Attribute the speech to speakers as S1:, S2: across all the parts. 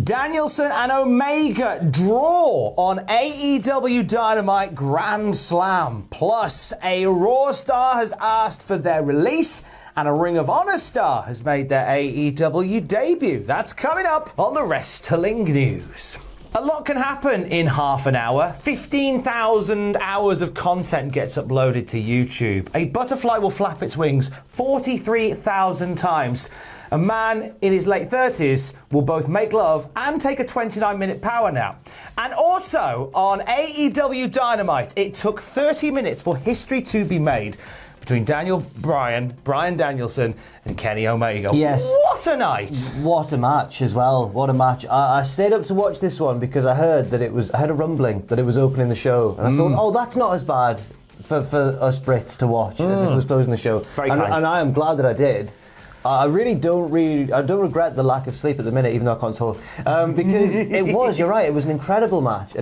S1: Danielson and Omega draw on AEW Dynamite Grand Slam. Plus, a Raw star has asked for their release, and a Ring of Honor star has made their AEW debut. That's coming up on the Wrestling News. A lot can happen in half an hour. 15,000 hours of content gets uploaded to YouTube. A butterfly will flap its wings 43,000 times. A man in his late 30s will both make love and take a 29-minute power nap. And also, on AEW Dynamite, it took 30 minutes for history to be made between Bryan Danielson, and Kenny Omega.
S2: Yes.
S1: What a night! What
S2: a match as well. What a match. I stayed up to watch this one because I heard a rumbling that it was opening the show. And I thought, oh, that's not as bad for us Brits to watch as if it was closing the show.
S1: Very kind.
S2: And I am glad that I did. I don't regret the lack of sleep at the minute, even though I can't talk. Because you're right, it was an incredible match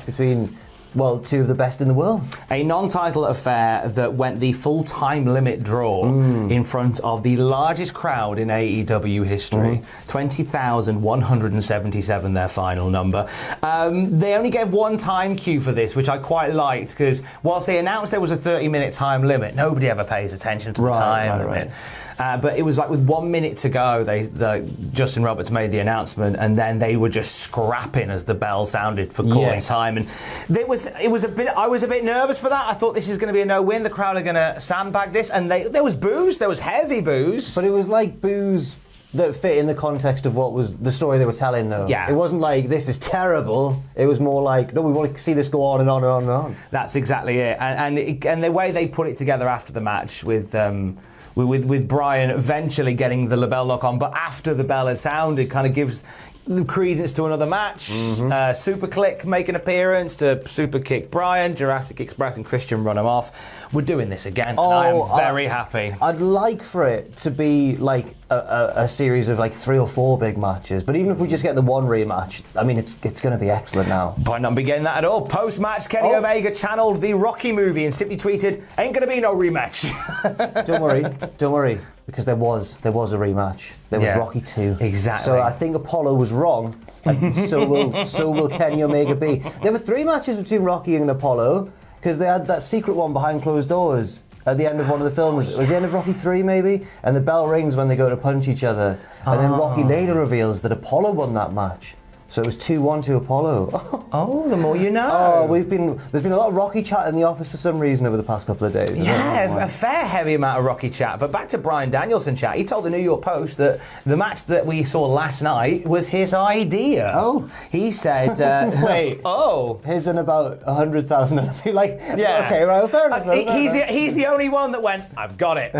S2: between, well, two of the best in the world.
S1: A non-title affair that went the full time limit draw in front of the largest crowd in AEW history. 20,177, their final number. They only gave one time cue for this, which I quite liked, because whilst they announced there was a 30-minute time limit, nobody ever pays attention to the time limit. But it was like with 1 minute to go, Justin Roberts made the announcement, and then they were just scrapping as the bell sounded for calling time. And I was a bit nervous for that. I thought this is going to be a no-win. The crowd are going to sandbag this, and there was boos. There was heavy boos.
S2: But it was like boos that fit in the context of what was the story they were telling, though.
S1: Yeah.
S2: It wasn't like, this is terrible. It was more like, no, we want to see this go on and on and on and on.
S1: That's exactly it. And the way they put it together after the match with Bryan eventually getting the LeBell lock on, but after the bell had sounded, kind of gives credence to another match. Super Click make an appearance to super kick Bryan. Jurassic Express and Christian run him off. We're doing this again, and I am very happy.
S2: I'd like for it to be like a series of like 3 or 4 big matches, but even if we just get the one rematch, I mean, it's going to be excellent now.
S1: Might not be getting that at all. Post-match, Kenny Omega channeled the Rocky movie and simply tweeted, "Ain't gonna be no rematch."
S2: Don't worry, because there was a rematch. There was Rocky 2.
S1: Exactly.
S2: So I think Apollo was wrong, and so will Kenny Omega be. There were 3 matches between Rocky and Apollo, because they had that secret one behind closed doors at the end of one of the films. It was the end of Rocky 3, maybe? And the bell rings when they go to punch each other. And then Rocky later reveals that Apollo won that match. So it was 2-1 to Apollo.
S1: Oh, the more you know.
S2: There's been a lot of Rocky chat in the office for some reason over the past couple of days.
S1: Yeah, a fair heavy amount of Rocky chat. But back to Bryan Danielson chat. He told the New York Post that the match that we saw last night was his idea.
S2: Oh.
S1: He said...
S2: Wait.
S1: Oh.
S2: His and about 100,000 other people.
S1: Yeah.
S2: Okay, right, well, fair enough.
S1: He's the only one that went, I've got it.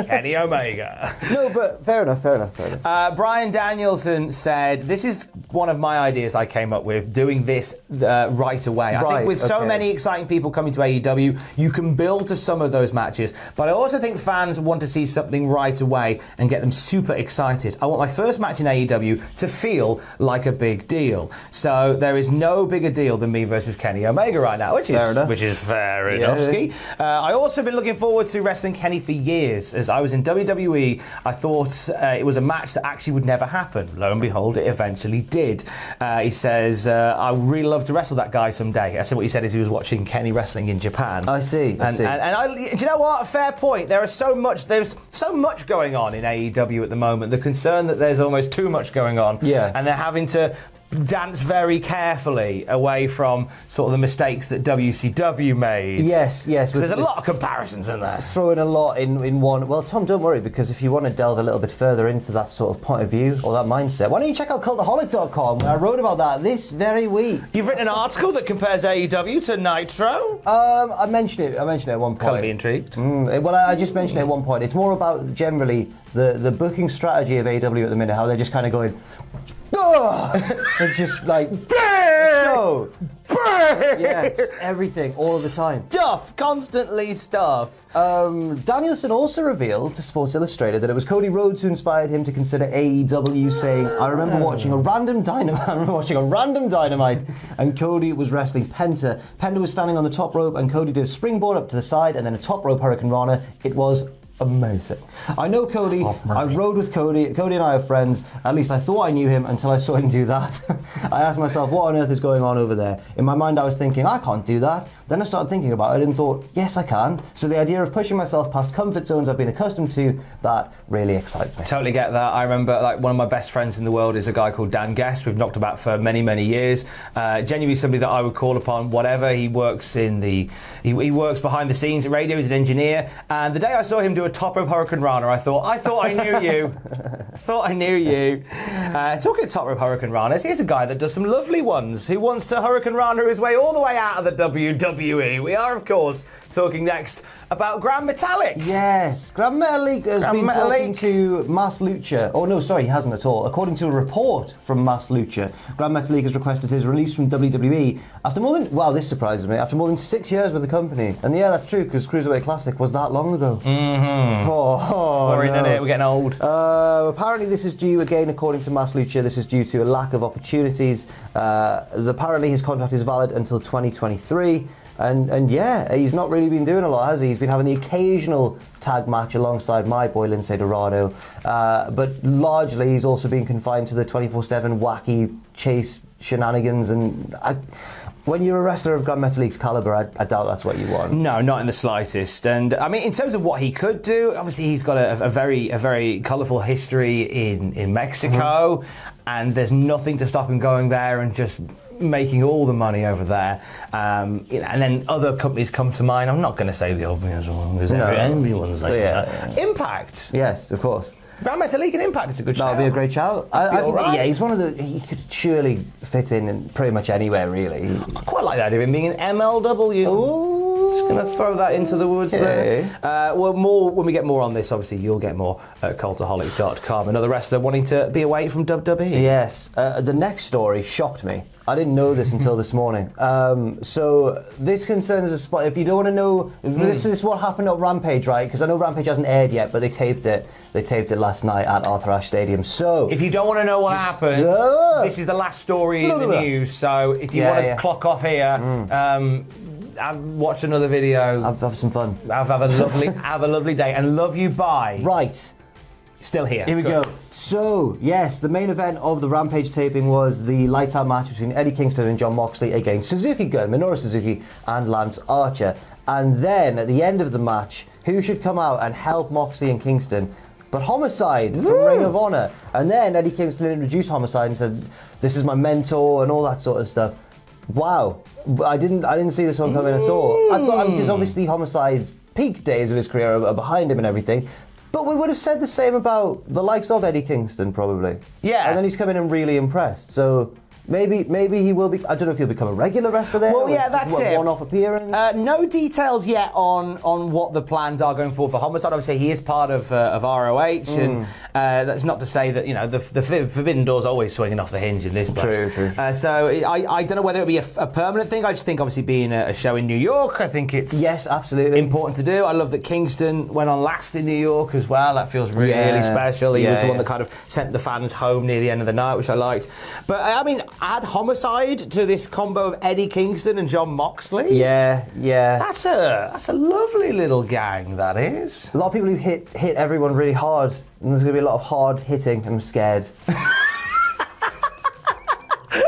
S1: Kenny Omega.
S2: No, but fair enough.
S1: Bryan Danielson said, this is one of my ideas I came up with, doing this right away. I think with so many exciting people coming to AEW, you can build to some of those matches, but I also think fans want to see something right away and get them super excited. I want my first match in AEW to feel like a big deal. So there is no bigger deal than me versus Kenny Omega right now, which is fair enough. I also been looking forward to wrestling Kenny for years. As I was in WWE, I thought it was a match that actually would never happen. Lo and behold, it eventually did. He says, I would really love to wrestle that guy someday. I said what he said is he was watching Kenny wrestling in Japan.
S2: I see.
S1: And do you know what? A fair point. There's so much going on in AEW at the moment. The concern that there's almost too much going on.
S2: Yeah.
S1: And they're having to dance very carefully away from sort of the mistakes that WCW made.
S2: Yes.
S1: Because there's a lot of comparisons in there.
S2: Throwing a lot in one. Well, Tom, don't worry, because if you want to delve a little bit further into that sort of point of view or that mindset, why don't you check out Cultaholic.com, where I wrote about that this very week.
S1: You've written an article that compares AEW to Nitro?
S2: I mentioned it at one point.
S1: Can't be intrigued.
S2: Well, I just mentioned it at one point. It's more about generally the booking strategy of AEW at the minute, how they're just kind of going, it's just like, no. Yeah, everything, all of the time.
S1: Constantly stuff.
S2: Danielson also revealed to Sports Illustrated that it was Cody Rhodes who inspired him to consider AEW, saying, I remember watching a random Dynamite, and Cody was wrestling Penta. Penta was standing on the top rope, and Cody did a springboard up to the side, and then a top rope Hurricane Rana. It was amazing. I know Cody.
S1: Oh,
S2: I rode with Cody. Cody and I are friends. At least I thought I knew him until I saw him do that. I asked myself, what on earth is going on over there? In my mind, I was thinking, I can't do that. Then I started thinking about it and thought, yes, I can. So the idea of pushing myself past comfort zones I've been accustomed to, that really excites me.
S1: Totally get that. I remember, like, one of my best friends in the world is a guy called Dan Guest. We've knocked about for many, many years. Genuinely somebody that I would call upon, whatever. He works he works behind the scenes at radio. He's an engineer. And the day I saw him do a top rope Hurricane Rana, I thought I knew you. Thought I knew you. Talking of top rope Hurricane Ranas, here's a guy that does some lovely ones, who wants to Hurricane Rana his way all the way out of the WWE. We are, of course, talking next about Grand Metalik.
S2: Yes, Grand Metalik has been talking to Mas Lucha. Oh no, sorry, he hasn't at all. According to a report from Mas Lucha, Grand Metalik has requested his release from WWE after more than, wow, this surprises me, after more than 6 years with the company. And yeah, that's true, because Cruiserweight Classic was that long ago.
S1: Mm-hmm. We're in it, we're getting old.
S2: Apparently this is due, again, according to Mas Lucha, this is due to a lack of opportunities. Apparently his contract is valid until 2023. And yeah, he's not really been doing a lot, has he? He's been having the occasional tag match alongside my boy Lince Dorado. But largely he's also been confined to the 24/7 wacky chase shenanigans. And when you're a wrestler of Grand Metalik's caliber, I doubt that's what you want.
S1: No, not in the slightest. And I mean, in terms of what he could do, obviously he's got a very colourful history in Mexico, and there's nothing to stop him going there and just making all the money over there. And then other companies come to mind. I'm not going to say the obvious one, because everyone's like that. Impact.
S2: Yes, of course.
S1: Grand Metalik and Impact is a good shout.
S2: That'll be a great shout. Yeah, he's one of the. He could surely fit in pretty much anywhere, really.
S1: I quite like that of him being an MLW.
S2: Ooh.
S1: Just going to throw that into the woods there. Well, more when we get more on this, obviously, you'll get more at cultaholic.com. Another wrestler wanting to be away from WWE.
S2: Yes. The next story shocked me. I didn't know this until this morning. So this concerns a spot. If you don't want to know, this is what happened at Rampage, right? Because I know Rampage hasn't aired yet, but they taped it. They taped it last night at Arthur Ashe Stadium. So
S1: if you don't want to know what happened, this is the last story in the news. So if you want to clock off here, watch another video.
S2: Have some fun.
S1: Have a lovely day, and love you. Bye.
S2: Right.
S1: Still here.
S2: Here we go. So, yes, the main event of the Rampage taping was the lights out match between Eddie Kingston and Jon Moxley against Suzuki Gun, Minoru Suzuki, and Lance Archer. And then, at the end of the match, who should come out and help Moxley and Kingston but Homicide from Ring of Honor. And then Eddie Kingston introduced Homicide and said, "This is my mentor," and all that sort of stuff. Wow. I didn't see this one coming at all. I thought, because obviously Homicide's peak days of his career are behind him and everything. But we would have said the same about the likes of Eddie Kingston, probably.
S1: Yeah.
S2: And then he's come in and really impressed. So maybe he will be. I don't know if he'll become a regular wrestler there.
S1: Well, yeah, that's it.
S2: One-off appearance.
S1: No details yet on what the plans are going forward for Homicide. Obviously, he is part of ROH, and that's not to say that the forbidden door's always swinging off the hinge in this place.
S2: True.
S1: So I don't know whether it'll be a permanent thing. I just think, obviously, being a show in New York, I think it's
S2: absolutely
S1: important to do. I love that Kingston went on last in New York as well. That feels really special. He was the one that kind of sent the fans home near the end of the night, which I liked. But I mean, add Homicide to this combo of Eddie Kingston and Jon Moxley.
S2: Yeah.
S1: That's a lovely little gang, that is.
S2: A lot of people who hit everyone really hard, and there's going to be a lot of hard hitting. I'm scared.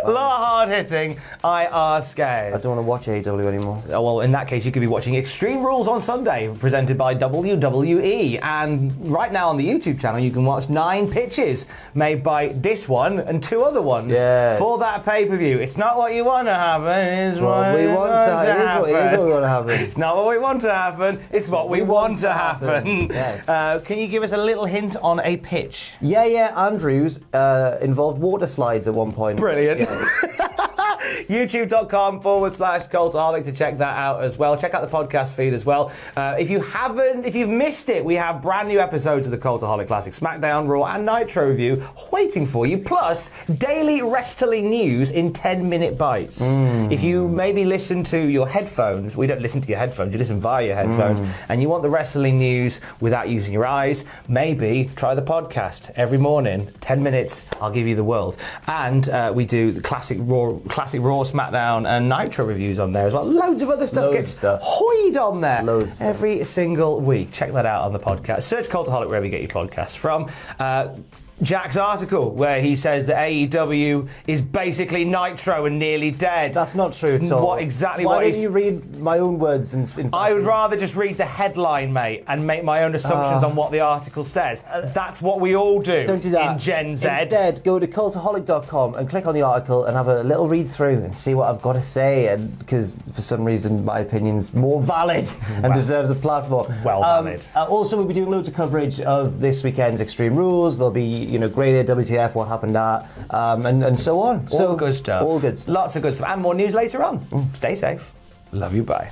S1: A lot of hard hitting. I are scared.
S2: I don't want to watch AEW anymore.
S1: Oh, well, in that case, you could be watching Extreme Rules on Sunday, presented by WWE. And right now on the YouTube channel, you can watch 9 pitches made by this one and 2 other ones for that pay-per-view. It's not what you want to happen, it is what we want to happen.
S2: It is what we want to happen.
S1: It's not what we want to happen, it's what we want to happen.
S2: Yes.
S1: Can you give us a little hint on a pitch?
S2: Yeah. Andrews involved water slides at one point.
S1: Brilliant. Yeah. YouTube.com/Cultaholic to check that out as well. Check out the podcast feed as well. If you've missed it, we have brand new episodes of the Cultaholic Classic SmackDown, Raw and Nitro review waiting for you, plus daily wrestling news in 10-minute bites. If you maybe listen to your headphones, we don't listen to your headphones, you listen via your headphones, and you want the wrestling news without using your eyes, maybe try the podcast every morning. 10 minutes, I'll give you the world. And we do the classic Raw Raw, SmackDown, and Nitro reviews on there as well. Loads of other stuff
S2: Loads
S1: gets
S2: of stuff.
S1: hoyed on there
S2: Loads.
S1: every single week. Check that out on the podcast. Search Cultaholic wherever you get your podcasts from. Jack's article where he says that AEW is basically Nitro and nearly dead.
S2: That's not true at all.
S1: Why
S2: don't you read my own words?
S1: I would rather just read the headline, mate, and make my own assumptions on what the article says. That's what we all do.
S2: Don't do that.
S1: In Gen Z.
S2: Instead, go to cultaholic.com and click on the article and have a little read through and see what I've got to say. And because for some reason my opinion's more valid and deserves a platform.
S1: Well valid.
S2: Also, we'll be doing loads of coverage of this weekend's Extreme Rules. There'll be great WTF, what happened at, and so on.
S1: All good stuff.
S2: All good stuff.
S1: Lots of good stuff. And more news later on. Stay safe. Love you. Bye.